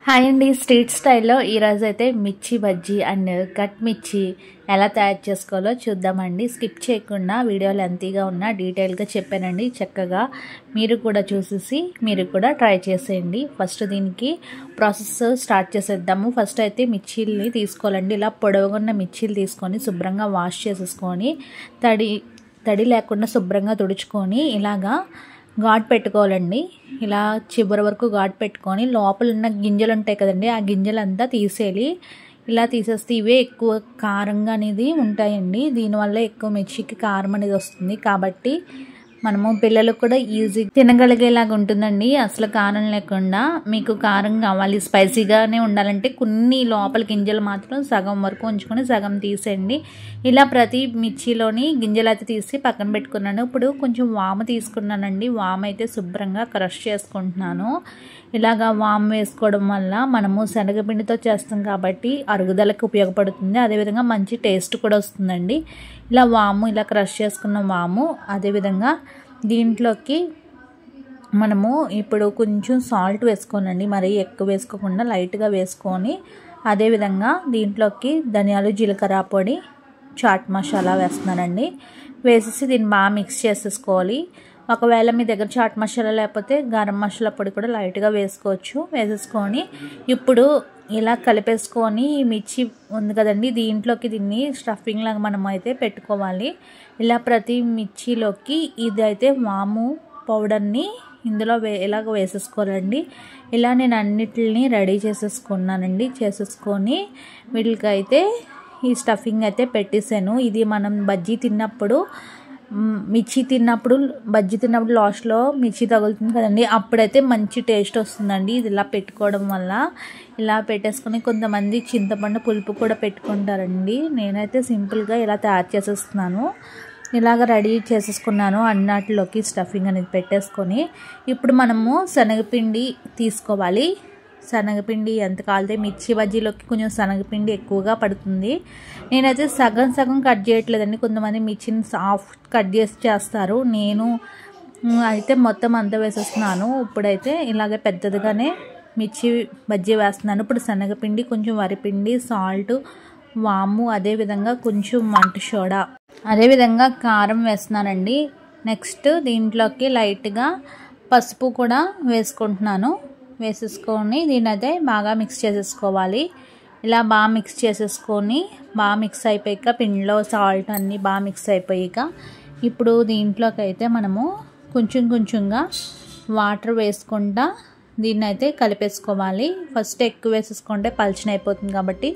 Hi అండి, street స్టైల్లో ఈరోజు అయితే మిర్చి బజ్జీ అండ్ కట్ మిర్చి ఎలా తయారు చేసుకోవాలో చూద్దామండి. స్కిప్ చేయకుండా వీడియో లెంతీగా ఉన్న డీటెయిల్గా చెప్పానండి. చక్కగా మీరు కూడా చూసేసి మీరు కూడా ట్రై చేసేయండి. ఫస్ట్ దీనికి ప్రాసెస్ స్టార్ట్ చేసేద్దాము. ఫస్ట్ అయితే మిర్చీల్ని తీసుకోవాలండి. ఇలా పొడవుగా ఉన్న మిర్చీలు తీసుకొని శుభ్రంగా వాష్ చేసేసుకొని తడి లేకుండా శుభ్రంగా తుడుచుకొని ఇలాగా ఘాట్ పెట్టుకోవాలండి. ఇలా చివరి వరకు ఘాట్ పెట్టుకొని లోపల ఉన్న గింజలు ఉంటాయి కదండి, ఆ గింజలంతా తీసేయాలి. ఇలా తీసేస్తే ఇవే ఎక్కువ కారంగా అనేది ఉంటాయండి. దీనివల్ల ఎక్కువ మిర్చికి కారం అనేది వస్తుంది. కాబట్టి మనము పిల్లలకు కూడా ఈజీ తినగలిగేలాగా ఉంటుందండి. అసలు కారం లేకుండా. మీకు కారం కావాలి, స్పైసీగానే ఉండాలంటే కొన్ని లోపల గింజలు మాత్రం సగం వరకు ఉంచుకొని సగం తీసేయండి. ఇలా ప్రతి మిర్చిలోని గింజలు అయితే తీసి పక్కన పెట్టుకున్నాను. ఇప్పుడు కొంచెం వాము తీసుకున్నానండి. వాము అయితే శుభ్రంగా క్రష్ చేసుకుంటున్నాను. ఇలాగా వాము వేసుకోవడం వల్ల మనము శనగపిండితో చేస్తాం కాబట్టి అరుగుదలకు ఉపయోగపడుతుంది. అదేవిధంగా మంచి టేస్ట్ కూడా వస్తుందండి. ఇలా వాము ఇలా క్రష్ చేసుకున్న వాము, అదేవిధంగా దీంట్లోకి మనము ఇప్పుడు కొంచెం సాల్ట్ వేసుకోనండి. మరీ ఎక్కువ వేసుకోకుండా లైట్గా వేసుకొని, అదేవిధంగా దీంట్లోకి ధనియాలు జీలకర్ర పొడి, చాట్ మసాలా వేస్తున్నానండి. వేసేసి దీన్ని బాగా మిక్స్ చేసేసుకోవాలి. ఒకవేళ మీ దగ్గర చాట్ మసాలా లేకపోతే గరం మసాలా పొడి కూడా లైట్గా వేసుకోవచ్చు. వేసేసుకొని ఇప్పుడు ఇలా కలిపేసుకొని మిర్చి ఉంది కదండి, దీంట్లోకి దీన్ని స్టఫింగ్ లాగా మనం అయితే పెట్టుకోవాలి. ఇలా ప్రతి మిర్చిలోకి ఇది అయితే వాము పౌడర్ని ఇందులో ఇలాగ వేసేసుకోవాలండి. ఇలా నేను అన్నిటిని రెడీ చేసేసుకున్నానండి. చేసేసుకొని వీటికైతే ఈ స్టఫింగ్ అయితే పెట్టేసాను. ఇది మనం బజ్జీ తిన్నప్పుడు బజ్జీ తిన్నప్పుడు లాస్ట్లో మిర్చి తగులుతుంది కదండి, అప్పుడైతే మంచి టేస్ట్ వస్తుందండి. ఇది ఇలా పెట్టుకోవడం వల్ల. ఇలా పెట్టేసుకొని కొంతమంది చింతపండు పులుపు కూడా పెట్టుకుంటారండి. నేనైతే సింపుల్గా ఇలా తయారు చేసేస్తున్నాను. ఇలాగ రెడీ చేసేసుకున్నాను. అన్నట్లోకి స్టఫింగ్ అనేది పెట్టేసుకొని ఇప్పుడు మనము శనగపిండి తీసుకోవాలి. శనగపిండి ఎంత కాలితే మిర్చి బజ్జీలోకి కొంచెం శనగపిండి ఎక్కువగా పడుతుంది. నేనైతే సగం సగం కట్ చేయట్లేదండి. కొంతమంది మిర్చిని హాఫ్ కట్ చేసి చేస్తారు. నేను అయితే మొత్తం అంతా వేసేస్తున్నాను. ఇప్పుడైతే ఇలాగే పెద్దదిగానే మిర్చి బజ్జీ వేస్తున్నాను. ఇప్పుడు శనగపిండి, కొంచెం వరిపిండి, సాల్ట్, వాము, అదేవిధంగా కొంచెం వంట సోడా, అదేవిధంగా కారం వేస్తున్నానండి. నెక్స్ట్ దీంట్లోకి లైట్గా పసుపు కూడా వేసుకుంటున్నాను. వేసేసుకొని దీన్ని అయితే బాగా మిక్స్ చేసేసుకోవాలి. ఇలా బాగా మిక్స్ చేసేసుకొని బాగా మిక్స్ అయిపోయాక పిండిలో సాల్ట్ అన్నీ బాగా మిక్స్ అయిపోయాక ఇప్పుడు దీంట్లోకి అయితే మనము కొంచెం కొంచెంగా వాటర్ వేసుకుంటా దీన్ని అయితే కలిపేసుకోవాలి. ఫస్ట్ ఎక్కువ వేసేసుకుంటే పల్చన అయిపోతుంది కాబట్టి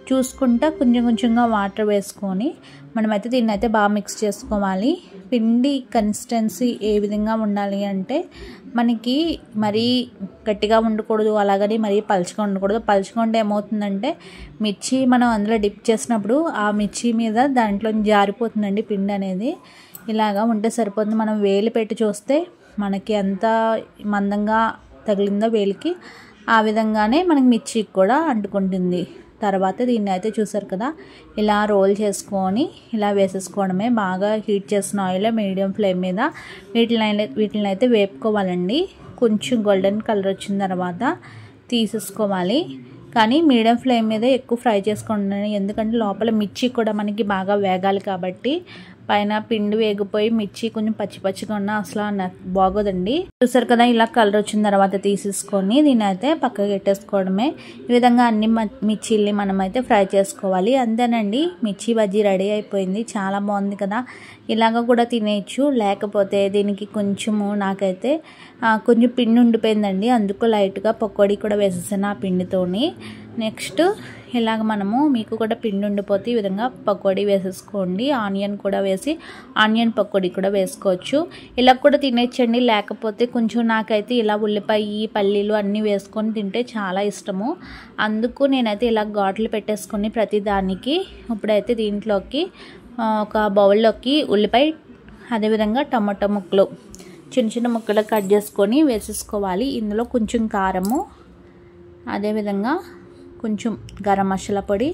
చూసుకుంటా కొంచెం కొంచెంగా వాటర్ వేసుకొని మనమైతే దీన్ని అయితే బాగా మిక్స్ చేసుకోవాలి. పిండి కన్సిస్టెన్సీ ఏ విధంగా ఉండాలి అంటే మనకి మరీ గట్టిగా ఉండకూడదు, అలాగని మరీ పల్చగా ఉండకూడదు. పల్చగా ఉంటే ఏమవుతుందంటే మిర్చి మనం అందులో డిప్ చేసినప్పుడు ఆ మిర్చి మీద దాంట్లో జారిపోతుందండి పిండి అనేది. ఇలాగా ఉంటే సరిపోతుంది. మనం వేలు పెట్టి చూస్తే మనకి ఎంత మందంగా తగిలిందో వేలికి ఆ విధంగానే మనకి మిర్చికి కూడా అంటుకుంటుంది. తర్వాత దీన్ని అయితే చూసారు కదా, ఇలా రోల్ చేసుకొని ఇలా వేసేసుకోవడమే. బాగా హీట్ చేసిన ఆయిల్ మీడియం ఫ్లేమ్ మీద వీటిని అయితే వేపుకోవాలండి. కొంచెం గోల్డెన్ కలర్ వచ్చిన తర్వాత తీసేసుకోవాలి. కానీ మీడియం ఫ్లేమ్ మీద ఎక్కువ ఫ్రై చేసుకోండి, ఎందుకంటే లోపల మిర్చి కూడా మనకి బాగా వేగాలి కాబట్టి. పైన పిండి వేగిపోయి మిర్చి కొంచెం పచ్చి పచ్చిగా ఉన్నా అసలు బాగోదండి. చూసారు కదా, ఇలా కలర్ వచ్చిన తర్వాత తీసేసుకొని దీన్ని అయితే పక్కకి పెట్టేసుకోవడమే. ఈ విధంగా అన్ని మిర్చిల్ని మనం అయితే ఫ్రై చేసుకోవాలి. అంతేనండి, మిర్చి బజ్జీ రెడీ అయిపోయింది. చాలా బాగుంది కదా. ఇలాగ కూడా తినేయచ్చు. లేకపోతే దీనికి కొంచెము నాకైతే కొంచెం పిండి ఉండిపోయిందండి, అందుకు లైట్గా పకోడీ కూడా వేసేసాను ఆ పిండితోని. నెక్స్ట్ ఇలాగ మనము మీకు కూడా పిండి ఉండిపోతే ఈ విధంగా పకోడీ వేసేసుకోండి. ఆనియన్ కూడా వేసి ఆనియన్ పకోడీ కూడా వేసుకోవచ్చు. ఇలా కూడా తినేచ్చండి. లేకపోతే కొంచెం నాకైతే ఇలా ఉల్లిపాయ, పల్లీలు అన్నీ వేసుకొని తింటే చాలా ఇష్టము. అందుకు నేనైతే ఇలా ఘాట్లు పెట్టేసుకొని ప్రతి దానికి ఇప్పుడైతే దీంట్లోకి ఒక బౌల్లోకి ఉల్లిపాయ, అదేవిధంగా టమాటో ముక్కలు చిన్న చిన్న ముక్కలు కట్ చేసుకొని వేసేసుకోవాలి. ఇందులో కొంచెం కారము, అదేవిధంగా కొంచెం గరం మసాలా పొడి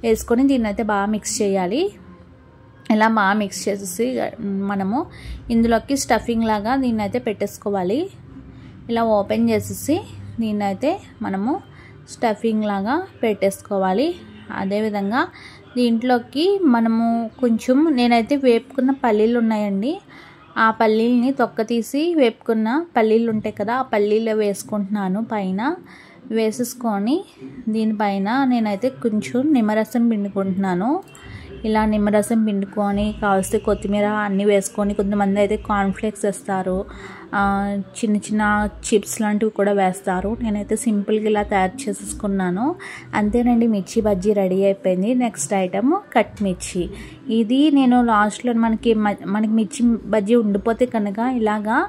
వేసుకొని దీన్ని అయితే బాగా మిక్స్ చేయాలి. ఇలా బాగా మిక్స్ చేసేసి మనము ఇందులోకి స్టఫింగ్ లాగా దీన్ని అయితే పెట్టేసుకోవాలి. ఇలా ఓపెన్ చేసేసి దీన్ని అయితే మనము స్టఫింగ్ లాగా పెట్టేసుకోవాలి. అదేవిధంగా దీంట్లోకి మనము కొంచెం నేనైతే వేపుకున్న పల్లీలు ఉన్నాయండి, ఆ పల్లీలని తొక్క తీసి వేపుకున్న పల్లీలు ఉంటాయి కదా, ఆ పల్లీలు వేసుకుంటున్నాను. పైన వేసేసుకొని దీనిపైన నేనైతే కొంచెం నిమ్మరసం పిండుకుంటున్నాను. ఇలా నిమ్మరసం పిండుకొని కావాల్సిన కొత్తిమీర అన్నీ వేసుకొని, కొంతమంది అయితే కార్న్ఫ్లేక్స్ వేస్తారు, చిన్న చిన్న చిప్స్ లాంటివి కూడా వేస్తారు. నేనైతే సింపుల్గా ఇలా తయారు చేసేసుకున్నాను. అంతేనండి, మిర్చి బజ్జీ రెడీ అయిపోయింది. నెక్స్ట్ ఐటమ్ కట్ మిర్చి. ఇది నేను లాస్ట్లో మనకి మిర్చి బజ్జీ ఉండిపోతే కనుక ఇలాగా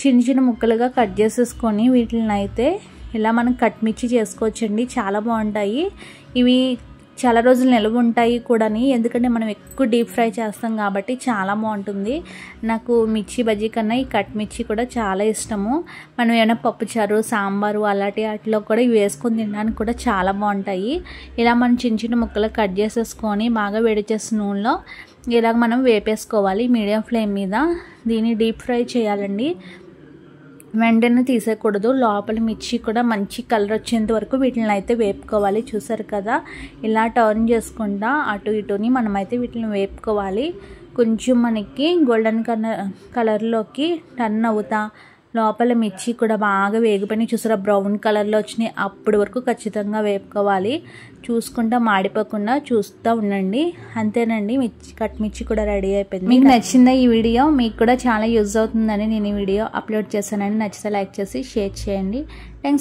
చిన్న చిన్న ముక్కలుగా కట్ చేసేసుకొని వీటిని అయితే ఇలా మనం కట్ మిర్చి చేసుకోవచ్చండి. చాలా బాగుంటాయి ఇవి, చాలా రోజులు నిల్వ ఉంటాయి కూడా, ఎందుకంటే మనం ఎక్కువ డీప్ ఫ్రై చేస్తాం కాబట్టి చాలా బాగుంటుంది. నాకు మిర్చి బజ్జీ కన్నా ఈ కట్ మిర్చి కూడా చాలా ఇష్టము. మనం ఏమైనా పప్పుచారు, సాంబారు అలాంటి వాటిలో కూడా ఇవి వేసుకొని తినడానికి కూడా చాలా బాగుంటాయి. ఇలా మనం చిన్న చిన్న ముక్కలు కట్ చేసేసుకొని బాగా వేడి చేసిన నూనెలో ఇలాగ మనం వేపేసుకోవాలి మీడియం ఫ్లేమ్ మీద. దీన్ని డీప్ ఫ్రై చేయాలండి, వెంటనే తీసేయకూడదు. లోపల మిర్చి కూడా మంచి కలర్ వచ్చేంత వరకు వీటిని అయితే వేపుకోవాలి. చూసారు కదా, ఇలా టర్న్ చేసుకుంటా అటు ఇటుని మనమైతే వీటిని వేపుకోవాలి. కొంచెం మనకి గోల్డెన్ కలర్లోకి టర్న్ అవుతా లోపల మిర్చి కూడా బాగా వేగిపోయి చూసారా, బ్రౌన్ కలర్లో వచ్చినాయి. అప్పటి వరకు ఖచ్చితంగా వేపుకోవాలి. చూసుకుంటా మాడిపోకుండా చూస్తూ ఉండండి. అంతేనండి, కట్ మిర్చి కూడా రెడీ అయిపోయింది. మీకు నచ్చిందా ఈ వీడియో? మీకు కూడా చాలా యూజ్ అవుతుందని నేను ఈ వీడియో అప్లోడ్ చేశానండి. నచ్చితే లైక్ చేసి షేర్ చేయండి. థ్యాంక్స్.